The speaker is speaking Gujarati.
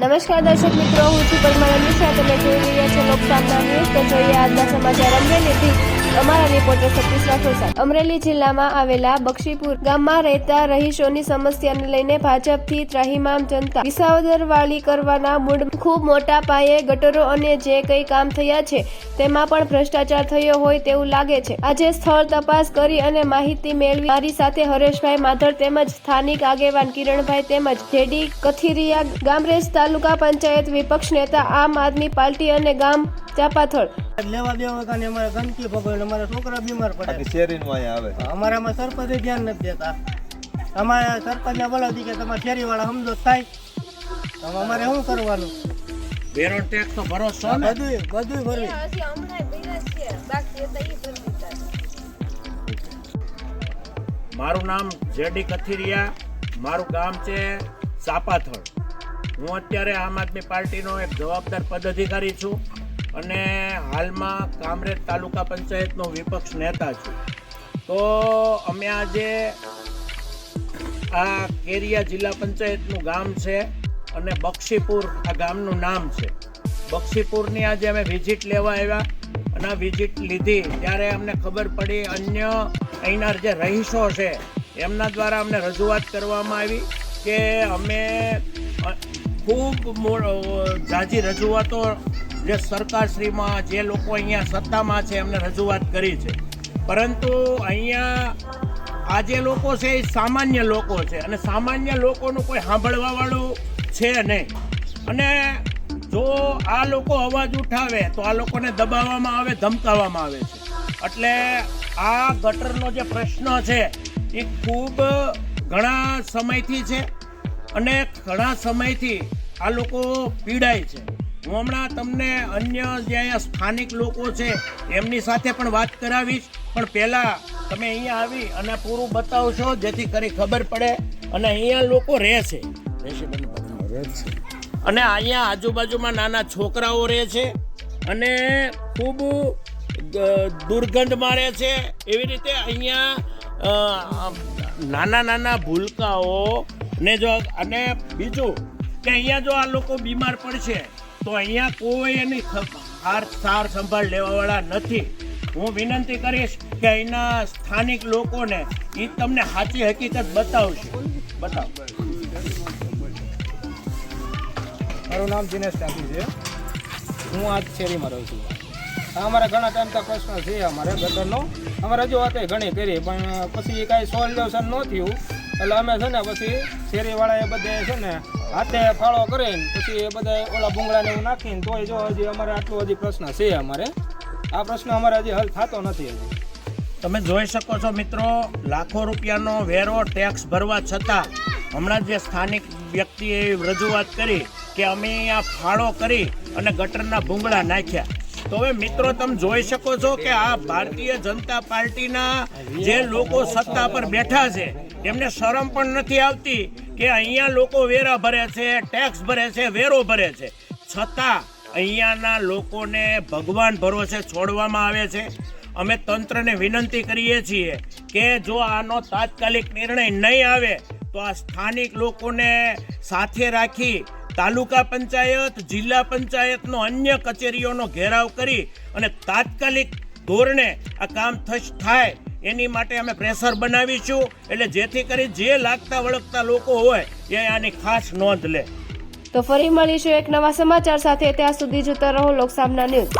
નમસ્કાર દર્શક મિત્રો, હું છું પરમાર નિશા. તમે જોઈ રહ્યા છો લોકસામના ન્યૂઝ. તો જોઈએ આજના સમાચાર. અમરેલીથી અમારા રિપોર્ટર સતીશ રાઠોડ સાથે. અમરેલી જિલ્લામાં આવેલા બક્ષીપુર ગામમાં રહેતા રહીશોની સમસ્યાને લઈને ભાજપથી ત્રાહિમામ જનતા વિસાવદરવાળી કરવાના મૂડ. ખૂબ મોટા પાયે ગટરો અને જે કંઈ કામ થયા છે તેમાં પણ ભ્રષ્ટાચાર થયો હોય તેવું લાગે છે. આજે સ્થળ તપાસ કરી અને માહિતી મેળવી મારી સાથે હરેશભાઈ માધર તેમજ સ્થાનિક આગેવાન કિરણભાઈ તેમજ જેડી કથિરિયા, ગામરેજ તાલુકા પંચાયત વિપક્ષ નેતા આમ આદમી પાર્ટી અને ગામ ચાપાથળ. લેવા દેવા કાને અમારે ગંદકી ભોગવે, અમારા છોકરા બીમાર પડે. શેરીમાં આવે અમારામાં સરપંચે ધ્યાન નથી દેતા. અમારા સરપંચને બોલાવી કે તમારે શેરીવાળા સમજો થાય તો અમારે શું કરવાનું? વેરો ટેક્સ તો ભરો છો ને? બધું ભરવું. મારું નામ જેડી કથિરિયા, મારું ગામ છે ચાપાથળ. હું અત્યારે આમ આદમી પાર્ટીનો એક જવાબદાર પદાધિકારી છું અને હાલમાં કામરેજ તાલુકા પંચાયતનો વિપક્ષ નેતા છું. તો અમે આજે આ કેરિયા જિલ્લા પંચાયતનું ગામ છે અને બક્ષીપુર આ ગામનું નામ છે. બક્ષીપુરની આજે અમે વિઝિટ લેવા આવ્યા અને આ વિઝિટ લીધી ત્યારે અમને ખબર પડી અન્ય અહીંના જે રહીશો છે એમના દ્વારા અમને રજૂઆત કરવામાં આવી કે અમે ખૂબ ઝાઝી રજૂઆતો જે સરકારશ્રીમાં જે લોકો અહીંયા સત્તામાં છે એમને રજૂઆત કરી છે, પરંતુ અહીંયા આ જે લોકો છે એ સામાન્ય લોકો છે અને સામાન્ય લોકોનું કોઈ સાંભળવાવાળું છે નહીં. અને જો આ લોકો અવાજ ઉઠાવે તો આ લોકોને દબાવવામાં આવે, ધમકાવવામાં આવે છે. એટલે આ ગટરનો જે પ્રશ્ન છે એ ખૂબ ઘણા સમયથી છે અને ઘણા સમયથી આ લોકો પીડાય છે. હું હમણાં તમને અન્ય જે અહીંયા સ્થાનિક લોકો છે એમની સાથે પણ વાત કરાવીશ, પણ પહેલાં તમે અહીંયા આવી અને પૂરું બતાવશો જેથી કરી ખબર પડે. અને અહીંયા લોકો રહે છે અને અહીંયા આજુબાજુમાં નાના છોકરાઓ રહે છે અને ખૂબ દુર્ગંધ મારે છે. એવી રીતે અહીંયા નાના નાના ભૂલકાઓ ને જો, અને બીજું કે અહીંયા જો આ લોકો બીમાર પડશે તો અહીંયા કોઈ એની સાર સંભાળ લેવાવાળા નથી. હું વિનંતી કરીશ કે અહીંના સ્થાનિક લોકોને એ તમને સાચી હકીકત બતાવશે. બતાવો. મારું નામ દિનેશ ટાંકી છે. હું આ શેરીમાં રહું છું. અમારા ઘણા ટાઈમથી પ્રશ્ન છે અમારે ગટરનો. અમે રજૂઆત ઘણી કરી પણ પછી કાંઈ સોલ્યુશન ન થયું. એટલે અમે છે ને પછી શેરીવાળાએ બધે છે ને હાથે ફાળો કરીને પછી એ બધા ઓલા ભૂંગળાને એવું નાખીને તોય જો હજી અમારે આટલો હજી પ્રશ્ન છે. અમારે આ પ્રશ્ન અમારે હજી હલ થતો નથી. હજી તમે જોઈ શકો છો મિત્રો, લાખો રૂપિયાનો વેરો ટેક્સ ભરવા છતાં હમણાં જે સ્થાનિક વ્યક્તિએ રજૂઆત કરી કે અમે આ ફાળો કરી અને ગટરના ભૂંગળા નાખ્યા. તો હવે મિત્રો તમે જોઈ શકો છો કે આ ભારતીય જનતા પાર્ટીના જે લોકો સત્તા પર બેઠા છે એમને શરમ પણ નથી આવતી કે અહીંયા લોકો વેરા ભરે છે, ટેક્સ ભરે છે, વેરો ભરે છે, છતાં અહીંયાના લોકોને ભગવાન ભરોસે છોડવામાં આવે છે. અમે તંત્રને વિનંતી કરીએ છીએ કે જો આનો તાત્કાલિક નિર્ણય નહીં આવે તો આ સ્થાનિક લોકોને સાથે રાખી તાલુકા પંચાયત, જિલ્લા પંચાયતનો અન્ય કચેરીઓનો ઘેરાવ કરી અને તાત્કાલિક ધોરણે આ કામ થાય એની માટે અમે પ્રેશર બનાવીશું. એટલે જેથી કરી જે લાગતા વળગતા લોકો હોય એ આની ખાસ નોંધ લે. તો ફરી મળીશું એક નવા સમાચાર સાથે. ત્યાં સુધી જોતા રહો લોકસામના ન્યૂઝ.